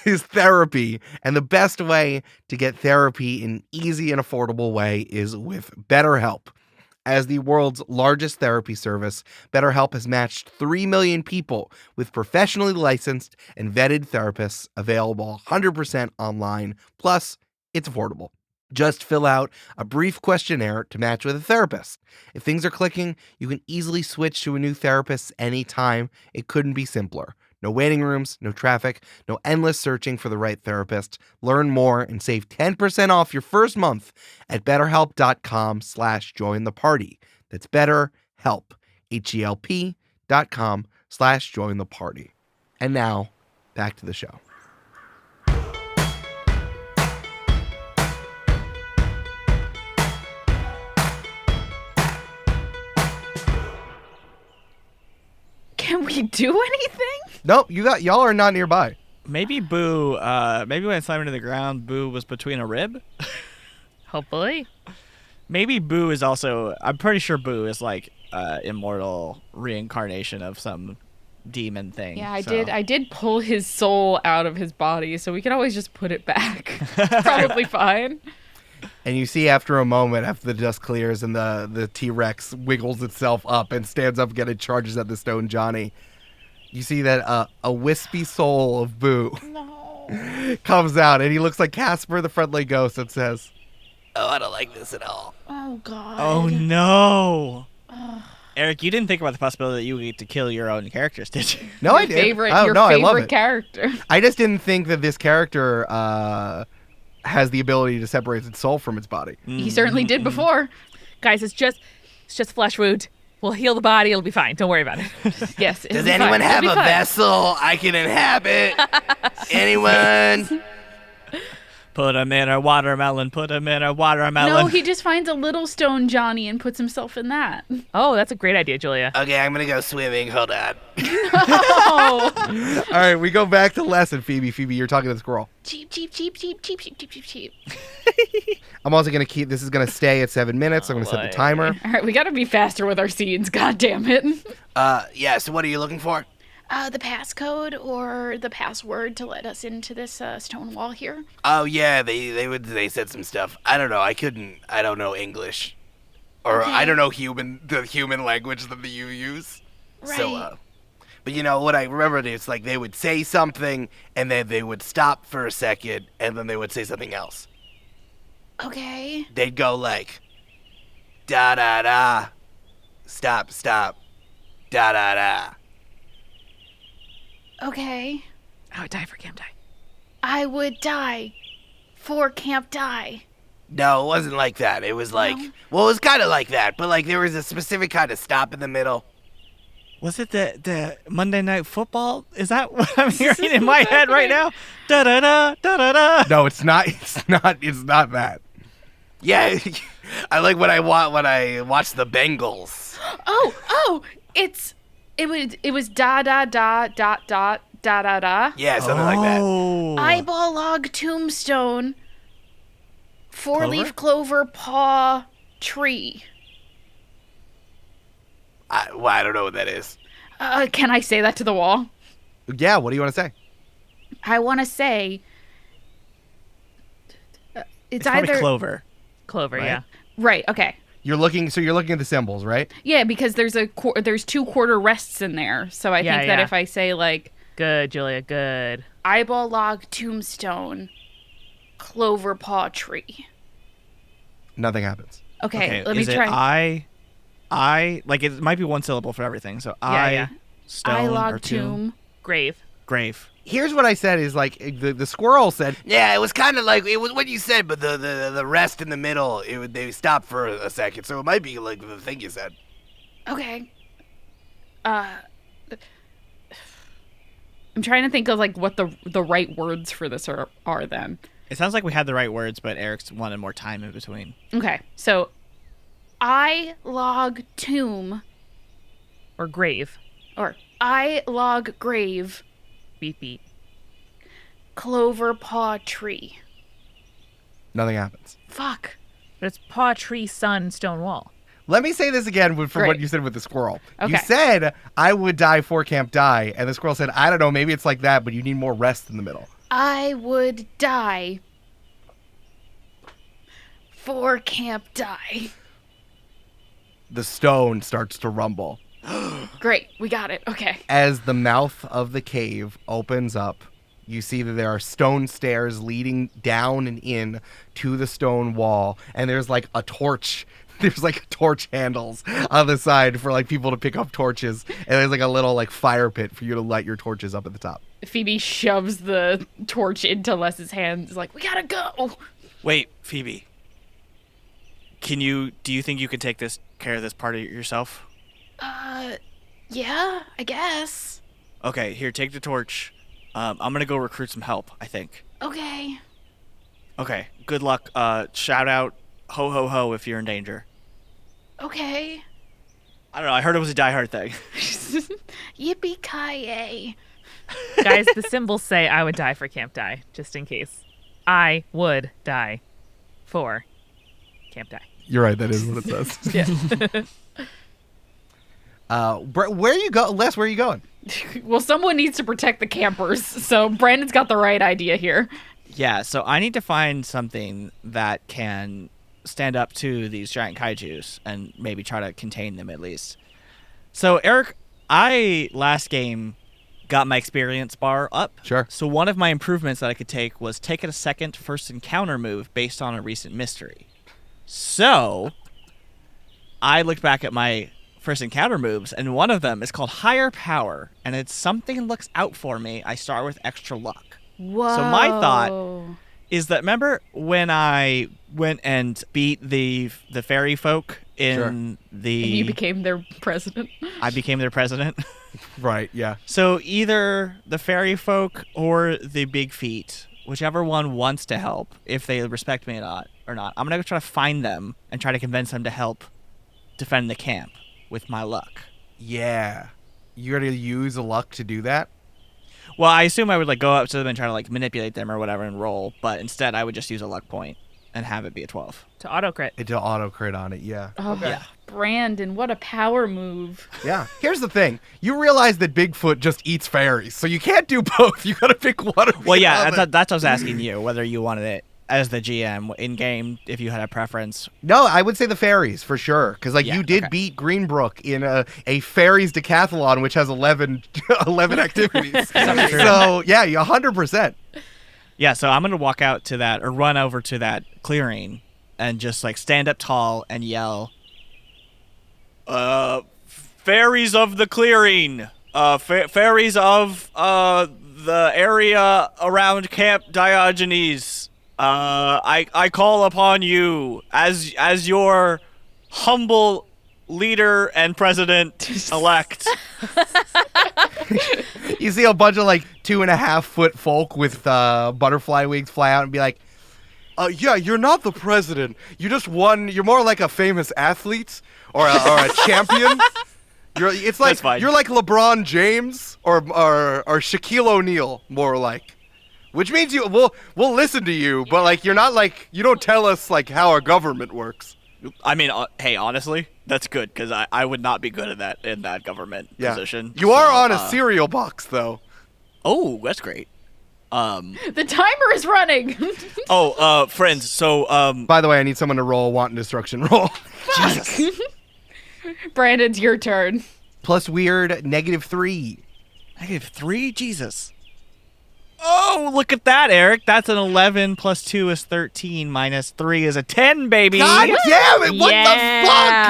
is therapy. And the best way to get therapy in an easy and affordable way is with BetterHelp. As the world's largest therapy service, BetterHelp has matched 3 million people with professionally licensed and vetted therapists available 100% online. Plus, it's affordable. Just fill out a brief questionnaire to match with a therapist. If things are clicking, you can easily switch to a new therapist anytime. It couldn't be simpler. No waiting rooms, no traffic, no endless searching for the right therapist. Learn more and save 10% off your first month at betterhelp.com/join the party. That's BetterHelp, HELP.com/join the party. And now, back to the show. Can we do anything? Nope, y'all are not nearby. Maybe Boo, maybe when I slammed into the ground, Boo was between a rib? Hopefully. Maybe Boo is also, I'm pretty sure Boo is immortal reincarnation of some demon thing. Yeah, I did pull his soul out of his body, so we can always just put it back. It's probably fine. And you see after a moment, after the dust clears and the T-Rex wiggles itself up and stands up again and charges at the stone Johnny, you see that a wispy soul of Boo comes out, and he looks like Casper the Friendly Ghost and says, "Oh, I don't like this at all." Oh, God. Oh, no. Eric, you didn't think about the possibility that you would get to kill your own characters, did you? No, I did. Your I love favorite it. character. I just didn't think that this character has the ability to separate its soul from its body. He certainly did before. Guys, it's just flesh wound. We'll heal the body. It'll be fine. Don't worry about it. Yes. Does anyone have a vessel I can inhabit? Anyone? Put him in a watermelon. Put him in a watermelon. No, he just finds a little stone Johnny and puts himself in that. Oh, that's a great idea, Julia. Okay, I'm gonna go swimming. Hold on. Oh. All right, we go back to lesson, Phoebe. Phoebe, you're talking to the squirrel. Cheap, cheap, cheap, cheap, cheap, cheap, cheap, cheap, cheap. I'm also gonna keep. This is gonna stay at 7 minutes. I'm gonna set the timer. All right, we got to be faster with our scenes. God damn it. Yeah. So what are you looking for? The passcode or the password to let us into this stone wall here. Oh yeah, they said some stuff. I don't know. I don't know English, or I don't know the human language that you use. Right. So, but you know what I remember is like they would say something and then they would stop for a second and then they would say something else. Okay. They'd go like, da da da, stop, da da da. Okay. I would die for Camp Die. I would die for Camp Die. No, it wasn't like that. It was like, well, it was kind of like that, but like there was a specific kind of stop in the middle. Was it the Monday Night Football? Is that what I'm hearing in my head right now? Da da da da da da. No, it's not. It's not that. Yeah, I like when I watch the Bengals. It was da da da dot dot da da da. Yeah, something like that. Oh. Eyeball log tombstone. Four-leaf clover paw tree. I don't know what that is. Can I say that to the wall? Yeah, what do you want to say? I want to say It's probably either clover. Clover, Right? yeah. right. Okay. You're looking at the symbols, right? Yeah, because there's there's 2 quarter rests in there. So I Yeah, think that yeah. if I say like Good, Julia, good. Eyeball log tombstone. Clover paw tree. Nothing happens. okay, let me is try. it I like it might be one syllable for everything. So yeah. stone I or log tomb, tomb. Grave. grave. Here's what I said is like the squirrel said. Yeah, it was kind of like it was what you said, but the rest in the middle, they stopped for a second, so it might be like the thing you said. Okay. I'm trying to think of like what the right words for this are then. It sounds like we had the right words, but Eric's wanted more time in between. Okay, so I log tomb Or grave. or I log grave. Beep, beep. Clover paw tree. Nothing happens. Fuck. But it's paw, tree, sun, stone wall. Let me say this again from what Great. you said with the squirrel. Okay. You said, I would die for Camp Die, and the squirrel said, I don't know, maybe it's like that, but you need more rest in the middle. I would die for Camp Die. The stone starts to rumble. great, we got it. Okay. As the mouth of the cave opens up, you see that there are stone stairs leading down and in to the stone wall, and there's like a torch. There's like torch handles on the side for like people to pick up torches, and there's like a little like fire pit for you to light your torches up at the top. Phoebe shoves the torch into Les's hands. Like, we gotta go. Wait, Phoebe. Do you think you can take care of this part of yourself? Yeah, I guess. Okay, here, take the torch. I'm gonna go recruit some help, I think. Okay. Okay, good luck. Shout out, ho ho ho if you're in danger. Okay. I don't know, I heard it was a Die Hard thing. Yippee-ki-yay. Guys, the symbols say I would die for Camp Die, just in case. I would die for Camp Die. You're right, that is what it says. Yeah. Where you go, Les? Where are you going? Well, someone needs to protect the campers, so Brandon's got the right idea here. Yeah, so I need to find something that can stand up to these giant kaijus and maybe try to contain them at least. So, Eric, I last game got my experience bar up. Sure. So one of my improvements that I could take was take a second first encounter move based on a recent mystery. So I looked back at my first encounter moves, and one of them is called Higher Power, and it's something looks out for me. I start with extra luck. Whoa. So my thought is that, remember when I went and beat the fairy folk in the... And you became their president. I became their president. Right, yeah. So either the fairy folk or the big feet whichever one wants to help, if they respect me or not, I'm going to try to find them and try to convince them to help defend the camp with my luck. Yeah. You're going to use a luck to do that? Well, I assume I would like go up to them and try to like manipulate them or whatever and roll, but instead I would just use a luck point and have it be a 12. To auto crit. To auto crit on it, yeah. Oh, Yeah. Brandon, what a power move. Yeah. Here's the thing. You realize that Bigfoot just eats fairies, so you can't do both. You got to pick one or Well, the yeah, other. that's what I was asking you, whether you wanted it as the GM in game, if you had a preference. No, I would say the fairies for sure, because like Yeah, you did okay. beat Greenbrook in a fairies decathlon, which has 11 activities. So yeah, you 100%. Yeah, so I'm going to walk out to that or run over to that clearing and just like stand up tall and yell, fairies of the clearing, fairies of the area around Camp Diogenes, I call upon you as your humble leader and president-elect. You see a bunch of like 2.5-foot folk with butterfly wings fly out and be like, yeah, you're not the president. You just won. You're more like a famous athlete or a champion. It's like That's fine. you're like LeBron James or Shaquille O'Neal, more like. Which means we'll listen to you, but like you're not like you don't tell us like how our government works. I mean, hey, honestly, that's good because I would not be good at that in that government position. You are So, on a cereal box though. Oh, that's great. The timer is running. Friends, so By the way, I need someone to roll a wanton destruction roll. Jesus. Brandon's your turn. Plus weird -3. -3? Jesus. Oh, look at that, Eric. That's an 11 plus 2 is 13 minus 3 is a 10, baby. God damn it! What Yeah. the fuck,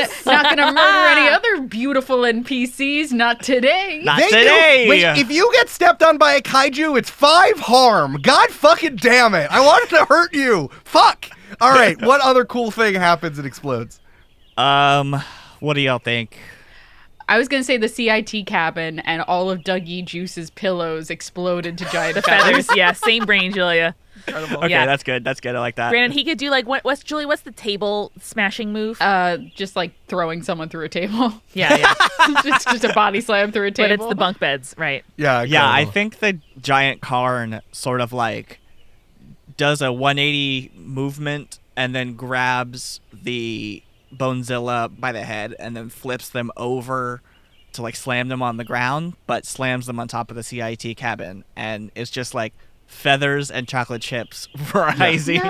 guys? Not gonna murder any other beautiful NPCs. Not today. Not They do. today. Wait, if you get stepped on by a kaiju, it's 5 harm. God fucking damn it! I wanted to hurt you. Fuck. All right. What other cool thing happens and explodes? What do y'all think? I was gonna say the CIT cabin and all of Dougie Juice's pillows explode into giant Feathers. Yeah, same brain, Julia. Okay, Yeah. that's good. That's good. I like that. Brandon, he could do like what's Julie? What's the table smashing move? Just like throwing someone through a table. Yeah. just a body slam through a table. But it's the bunk beds, right? Yeah. Yeah, I go. think the giant Karn sort of like does a 180 movement and then grabs the Bonezilla by the head and then flips them over to like slam them on the ground, but slams them on top of the CIT cabin, and it's just like feathers and chocolate chips rising,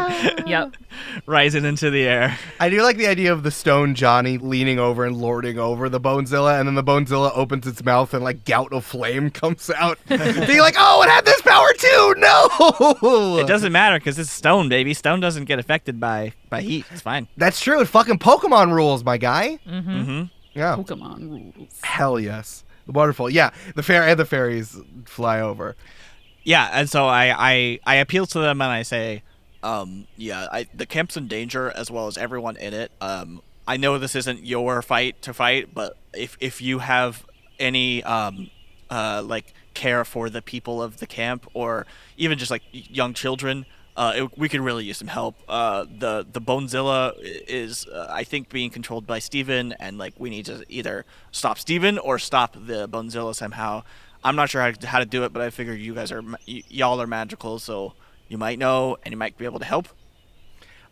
Yep. rising into the air. I do like the idea of the stone Johnny leaning over and lording over the Bonezilla, and then the Bonezilla opens its mouth and like gout of flame comes out. Being like, oh, it had this power too. No. It doesn't matter because it's stone, baby. Stone doesn't get affected by heat. It's fine. That's true. It fucking Pokemon rules, my guy. Mm-hmm. Yeah. Pokemon rules. Hell yes. The waterfall. Yeah. The fairies fly over. Yeah, and so I appeal to them and I say, the camp's in danger as well as everyone in it. I know this isn't your fight to fight, but if you have any like care for the people of the camp or even just like young children, we could really use some help. The Bonezilla is I think being controlled by Steven, and like we need to either stop Steven or stop the Bonezilla somehow. I'm not sure how to do it, but I figure you guys y'all are magical, so you might know and you might be able to help.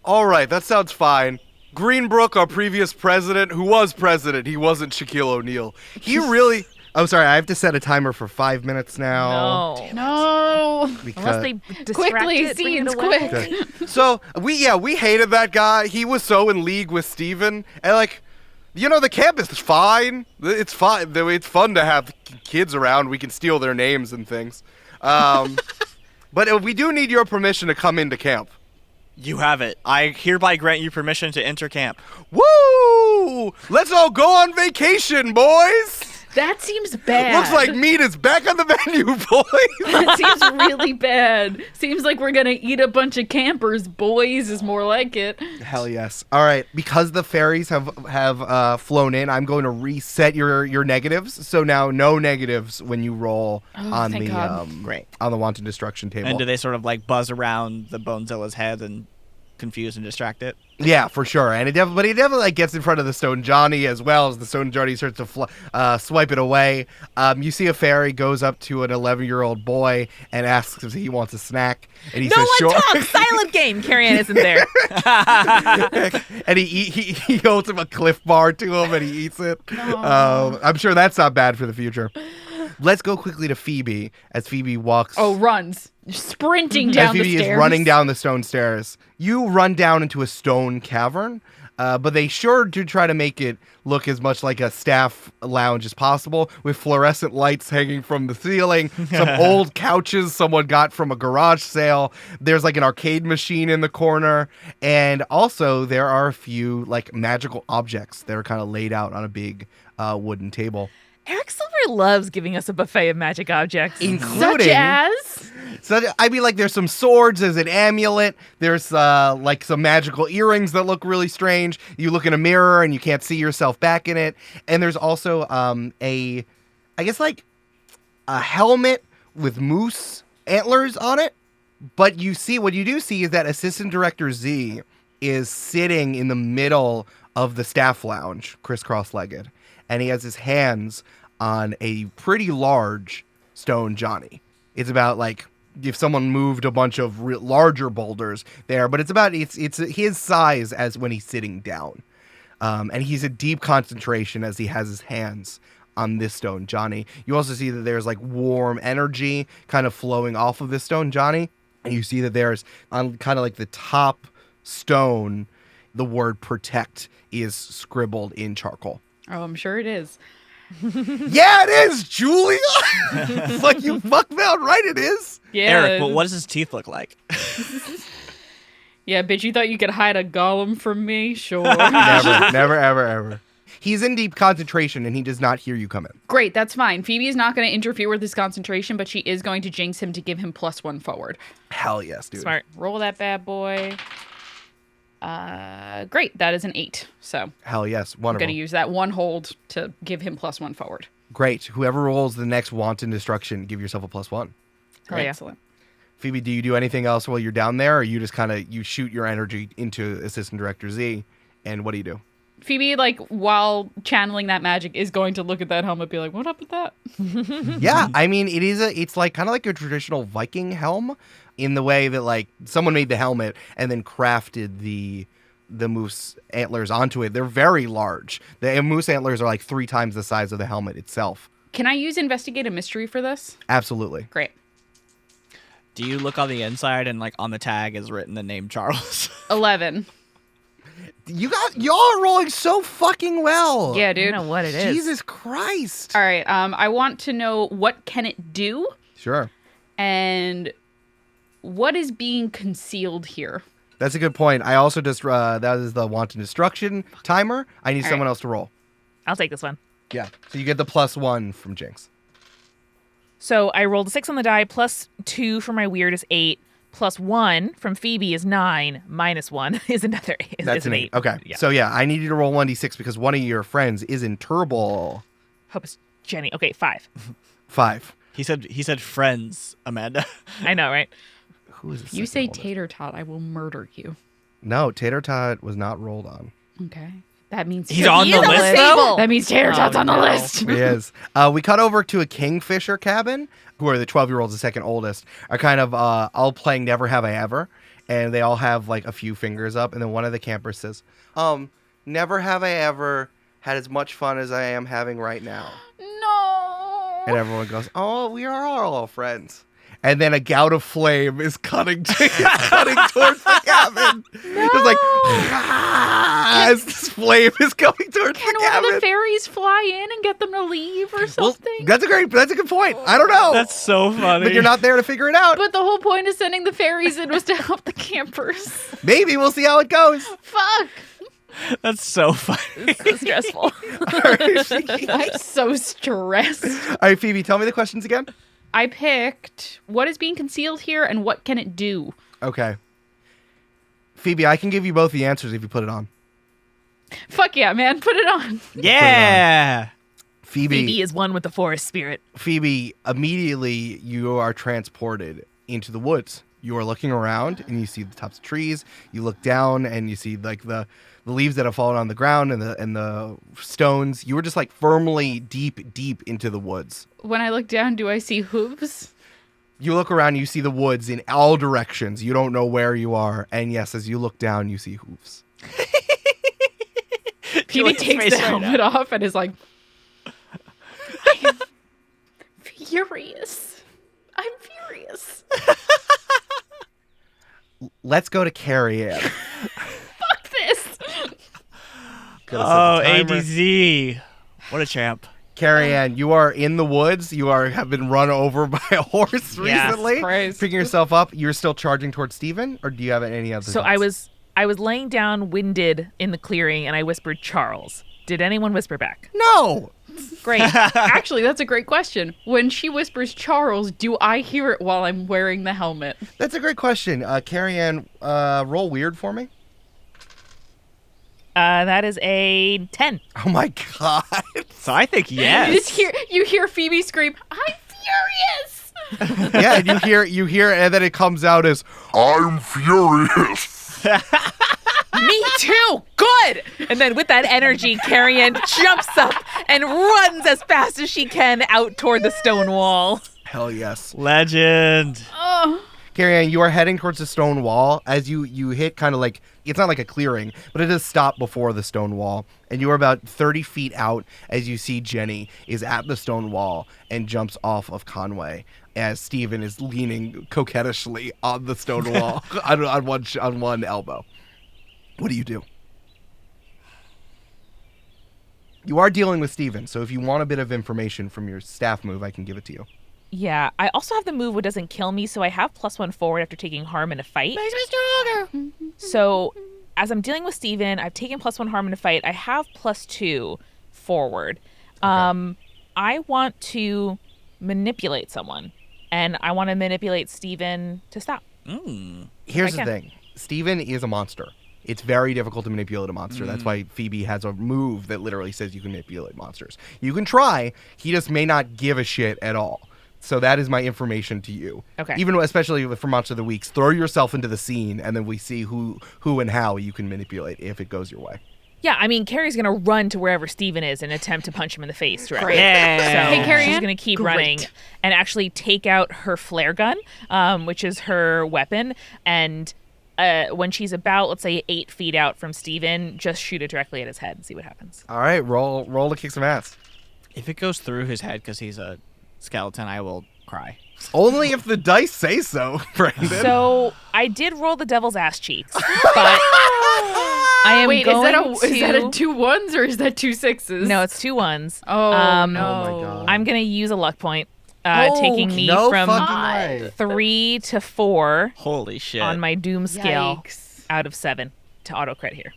All right. That sounds fine. Greenbrook, our previous president, who was president, he wasn't Shaquille O'Neal. He really... I'm sorry, I have to set a timer for 5 minutes now. No. No. Because... Unless they distract Quickly, it, bring it scenes, away. quick. So, we hated that guy. He was so in league with Steven. And, like, you know, the camp is fine. It's fine. It's fun to have kids around. We can steal their names and things. But we do need your permission to come into camp. You have it. I hereby grant you permission to enter camp. Woo! Let's all go on vacation, boys! That seems bad. Looks like meat is back on the menu, boys. That seems really bad. Seems like we're gonna eat a bunch of campers, boys, is more like it. Hell yes. All right, because the fairies have flown in, I'm going to reset your negatives. So now no negatives when you roll on thank the God. Great. on the wanton destruction table. And do they sort of like buzz around the Bonezilla's head and confuse and distract it? Yeah, for sure. And it definitely like gets in front of the Stone Johnny as well as the Stone Johnny starts to swipe it away. You see a fairy goes up to an 11-year-old boy and asks if he wants a snack, and he No says one sure. talks. Silent game. Carrie-Ann isn't there. And he holds him a Cliff Bar to him, and he eats it. I'm sure that's not bad for the future. Let's go quickly to Phoebe as Phoebe walks. Oh, runs. Sprinting As down Phoebe the stairs. is running down the stone stairs. You run down into a stone cavern, but they sure do try to make it look as much like a staff lounge as possible, with fluorescent lights hanging from the ceiling, some old couches someone got from a garage sale. There's like an arcade machine in the corner, and also there are a few like magical objects that are kind of laid out on a big wooden table. Eric Silver loves giving us a buffet of magic objects. Including, I mean, like, there's some swords, there's an amulet, there's like some magical earrings that look really strange. You look in a mirror and you can't see yourself back in it. And there's also I guess like a helmet with moose antlers on it. But what you do see is that Assistant Director Z is sitting in the middle of the staff lounge, crisscross-legged. And he has his hands on a pretty large Stone Johnny. It's about like if someone moved a bunch of larger boulders there, but it's his size as when he's sitting down. And he's in deep concentration as he has his hands on this Stone Johnny. You also see that there's like warm energy kind of flowing off of this Stone Johnny. And you see that there's on kind of like the top stone, the word protect is scribbled in charcoal. Oh, I'm sure it is. Yeah, it is, Julia. It's like you fucked that right. It is. Yeah. Eric, what does his teeth look like? Yeah, bitch, you thought you could hide a golem from me? Sure. Never, ever. He's in deep concentration and he does not hear you come in. Great, that's fine. Phoebe is not going to interfere with his concentration, but she is going to jinx him to give him +1 forward. Hell yes, dude. Smart. Roll that bad boy. Great, that is an 8. So Hell yes, I'm wonderful. going to use that one hold to give him +1 forward. Great. Whoever rolls the next wanton destruction, give yourself a +1. Oh, yeah. Excellent. Phoebe, do you do anything else while you're down there, or you just kind of you shoot your energy into Assistant Director Z, and what do you do? Phoebe, like, while channeling that magic, is going to look at that helmet and be like, what up with that? Yeah, I mean, it's like kind of like a traditional Viking helm in the way that like someone made the helmet and then crafted the moose antlers onto it. They're very large. The moose antlers are like 3 times the size of the helmet itself. Can I use Investigate a Mystery for this? Absolutely. Great. Do you look on the inside and like on the tag is written the name Charles? 11. Y'all are rolling so fucking well. Yeah, I dude. don't know what it is. Jesus Christ. All right. I want to know what can it do Sure. and what is being concealed here. That's a good point. I also just that is the wanton destruction timer. I need someone else to roll. I'll take this one. Yeah. So you get the +1 from Jinx. So I rolled a 6 on the die, +2 for my weird is 8, +1 from Phoebe is 9, -1 is another That's is an an 8. Okay. Yeah. So yeah, I need you to roll 1d6 because one of your friends is in Turbo. Hope it's Jenny. Okay, 5. 5. He said friends, Amanda. I know, right? Who is this? You say Tater Tot, I will murder you. No, Tater Tot was not rolled on. Okay. That means He's on the list, though? That means Tater Tot's on the no. list. He is. We cut over to a Kingfisher cabin, who are the 12-year-olds, the second oldest, are kind of all playing Never Have I Ever, and they all have like a few fingers up, and then one of the campers says, never have I ever had as much fun as I am having right now. No. And everyone goes, oh, we are all friends. And then a gout of flame is cutting towards the cabin. It's like, as this flame is coming towards Can the one cabin. of the fairies fly in and get them to leave or Well, something? that's a good point. I don't know. That's so funny. But you're not there to figure it out. But the whole point of sending the fairies in was to help the campers. Maybe we'll see how it goes. Fuck. That's so funny. It's so stressful. I'm so stressed. All right, Phoebe, tell me the questions again. I picked what is being concealed here and what can it do? Okay. Phoebe, I can give you both the answers if you put it on. Fuck yeah, man. Put it on. Yeah. Phoebe is one with the forest spirit. Phoebe, immediately you are transported into the woods. You are looking around and you see the tops of trees. You look down and you see like the leaves that have fallen on the ground and the stones. You were just like firmly deep into the woods. When I look down, do I see hooves? You look around, you see the woods in all directions. You don't know where you are. And yes, as you look down, you see hooves. Phoebe takes the helmet off and is like, I am furious. I'm furious. Let's go to Carrie-Ann. Fuck this. Oh, ADZ. What a champ. Carrie-Ann, you are in the woods. You have been run over by a horse recently. Christ. Picking yourself up. You're still charging towards Steven? Or do you have any other So thoughts? I was laying down winded in the clearing and I whispered Charles. Did anyone whisper back? No! Great. Actually, that's a great question. When she whispers Charles, do I hear it while I'm wearing the helmet? That's a great question. Carrie-Ann, roll weird for me. That is a 10. Oh my god. So I think yes. You hear Phoebe scream, I'm furious! Yeah, and you hear and then it comes out as I'm furious. Me too! Good! And then with that energy, Carrie-Ann jumps up and runs as fast as she can out toward the stone wall. Hell yes. Legend. Oh. Carrie-Ann, you are heading towards the stone wall as you hit kind of like, it's not like a clearing, but it does stop before the stone wall. And you are about 30 feet out as you see Jenny is at the stone wall and jumps off of Conway as Steven is leaning coquettishly on the stone wall on one elbow. What do? You are dealing with Steven, so if you want a bit of information from your staff move, I can give it to you. Yeah, I also have the move what doesn't kill me, so I have +1 forward after taking harm in a fight. Makes me stronger. So as I'm dealing with Steven, I've taken +1 harm in a fight. I have +2 forward. Okay. I want to manipulate someone, and I want to manipulate Steven to stop. Here's I the can. thing. Steven is a monster. It's very difficult to manipulate a monster. That's why Phoebe has a move that literally says you can manipulate monsters. You can try. He just may not give a shit at all. So that is my information to you. Okay. Even especially for Monster of the Weeks, throw yourself into the scene, and then we see who and how you can manipulate if it goes your way. Yeah, I mean, Carrie's going to run to wherever Steven is and attempt to punch him in the face directly. Great. Yeah. So Hey, Carrie-Ann? she's going to keep Great. running and actually take out her flare gun, which is her weapon, and when she's about, let's say, 8 feet out from Steven, just shoot it directly at his head and see what happens. All right, roll to kick some ass. If it goes through his head because he's a skeleton, I will cry. Only if the dice say so, Brandon. So I did roll the devil's ass cheeks, but I am Wait, going is that a 2 1s or is that 2 6s? No, it's 2 1s. Oh, no. Oh my God. I'm going to use a luck point, Oh, taking me no from fucking way. 3 to 4 Holy shit. on my doom scale Yikes. out of 7 to auto crit here.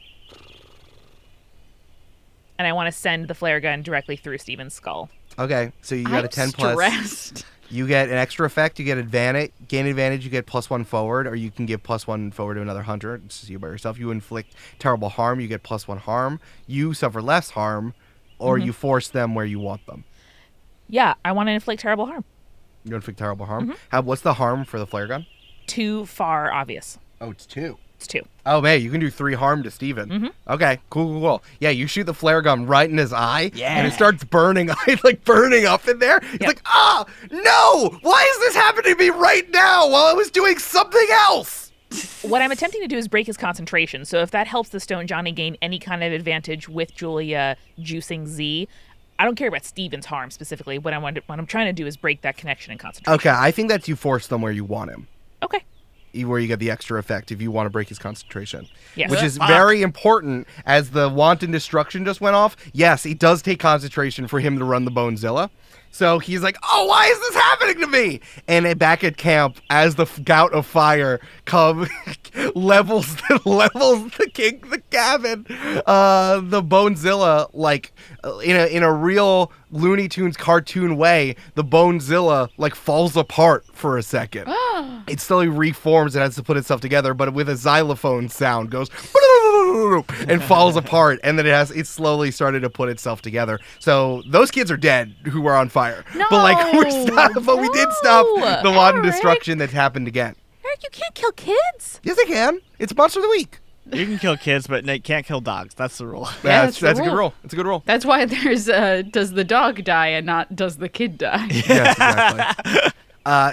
And I want to send the flare gun directly through Steven's skull. Okay, so you got a 10 plus. Stressed. You get an extra effect. You get advantage. Gain advantage. You get +1 forward, or you can give +1 forward to another hunter. This is you by yourself. You inflict terrible harm. You get +1 harm. You suffer less harm, or you force them where you want them. Yeah, I want to inflict terrible harm. You inflict terrible harm. What's the harm for the flare gun? Too far obvious. Oh, it's 2. It's 2. Oh man, you can do 3 harm to Steven. Okay, cool. Yeah, you shoot the flare gun right in his eye, and it starts burning, like burning up in there. He's like, no! Why is this happening to me right now while I was doing something else? What I'm attempting to do is break his concentration. So if that helps the Stone Johnny gain any kind of advantage with Julia juicing Z, I don't care about Steven's harm specifically. What I'm trying to do is break that connection and concentration. Okay, I think that's you force them where you want him. Okay. where you get the extra effect if you want to break his concentration. Yes. Which is very important as the wanton destruction just went off. Yes, it does take concentration for him to run the Bonezilla. So he's like, oh, why is this happening to me? And back at camp, as the gout of fire levels the cabin, the Bonezilla, like in a real Looney Tunes cartoon way, the Bonezilla like falls apart for a second. It slowly reforms and has to put itself together, but with a xylophone sound goes and falls apart, and then it slowly started to put itself together. So those kids are dead who were on fire. No, But we did stop the wanton Eric. destruction that happened again. Eric, you can't kill kids. Yes, I can. It's Monster of the Week. You can kill kids, but you can't kill dogs. That's the rule. Yeah, That's a good rule. It's a good rule. That's why there's does the dog die and not does the kid die? Yes, exactly.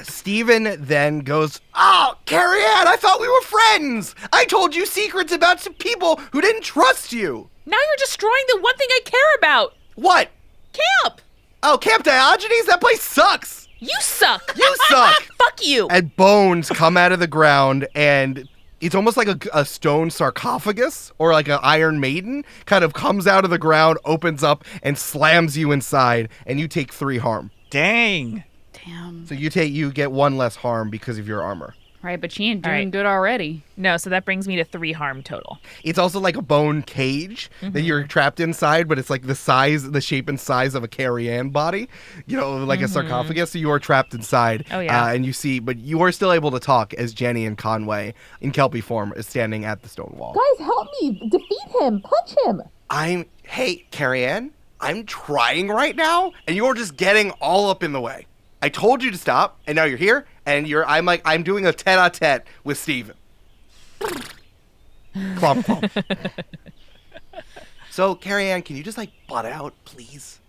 Steven then goes, oh, Carrie-Ann, I thought we were friends. I told you secrets about some people who didn't trust you. Now you're destroying the one thing I care about. What? Camp. Oh, Camp Diogenes? That place sucks. You suck. You suck. Fuck you. And bones come out of the ground, and it's almost like a stone sarcophagus or like an Iron Maiden kind of comes out of the ground, opens up, and slams you inside, and you take 3 harm. Dang. Damn. So you get 1 less harm because of your armor. Right, but she ain't doing right. good already. No, so that brings me to 3 harm total. It's also like a bone cage that you're trapped inside, but it's like the shape and size of a Carrie-Ann body, like a sarcophagus. So you are trapped inside. Oh, yeah. And but you are still able to talk as Jenny and Conway in Kelpie form is standing at the stone wall. Guys, help me! Defeat him! Punch him! Hey, Carrie-Ann, I'm trying right now, and you're just getting all up in the way. I told you to stop, and now you're here, and I'm doing a tete-a-tete with Steven. Clomp, clomp. So, Carrie-Ann, can you just, butt out, please?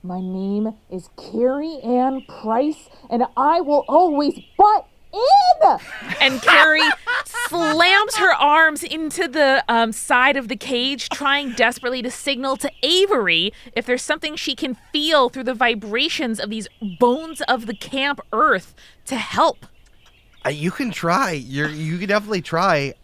My name is Carrie-Ann Price, and I will always butt in! And Carrie slams her arms into the side of the cage, trying desperately to signal to Avery if there's something she can feel through the vibrations of these bones of the camp earth to help. You can try. You can definitely try.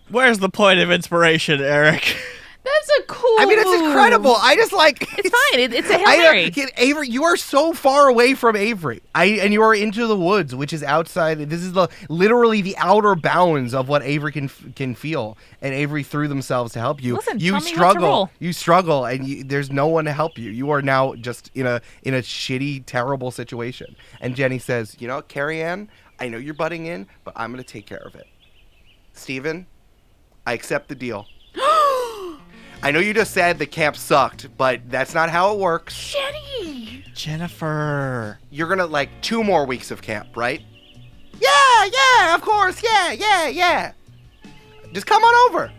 Where's the point of inspiration, Eric? That's a cool I mean, it's move. incredible. I just It's fine. It's a Hail Mary. Avery, you are so far away from Avery. And you are into the woods, which is outside. This is literally the outer bounds of what Avery can feel. And Avery threw themselves to help you. Listen, you tell me what to struggle. roll. You struggle, and there's no one to help you. You are now just in a shitty, terrible situation. And Jenny says, Carrie-Ann, I know you're butting in, but I'm going to take care of it. Steven, I accept the deal. I know you just said the camp sucked, but that's not how it works. Jennifer. You're gonna 2 more weeks of camp, right? Yeah, of course, yeah. Just come on over.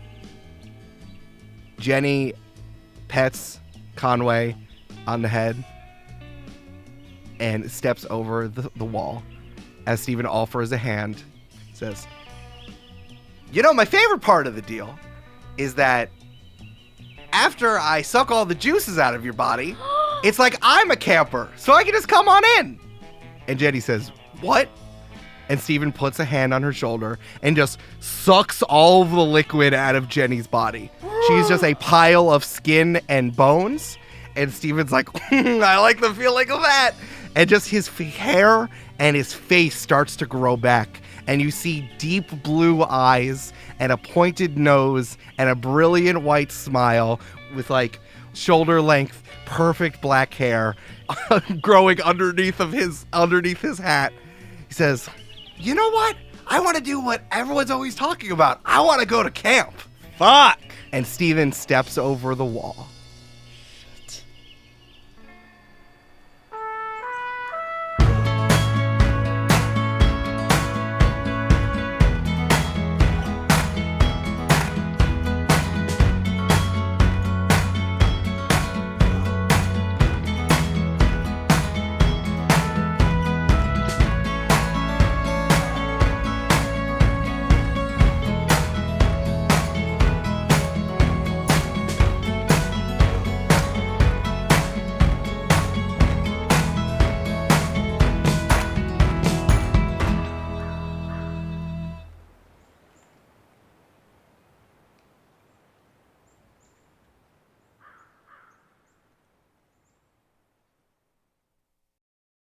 Jenny pets Conway on the head and steps over the wall as Steven offers a hand, says, my favorite part of the deal is that after I suck all the juices out of your body, it's like I'm a camper, so I can just come on in. And Jenny says, what? And Steven puts a hand on her shoulder and just sucks all of the liquid out of Jenny's body. She's just a pile of skin and bones. And Steven's like, I like the feeling of that. And just his hair and his face starts to grow back. And you see deep blue eyes and a pointed nose and a brilliant white smile with shoulder length, perfect black hair growing underneath his hat. He says, you know what? I want to do what everyone's always talking about. I want to go to camp. Fuck. And Steven steps over the wall.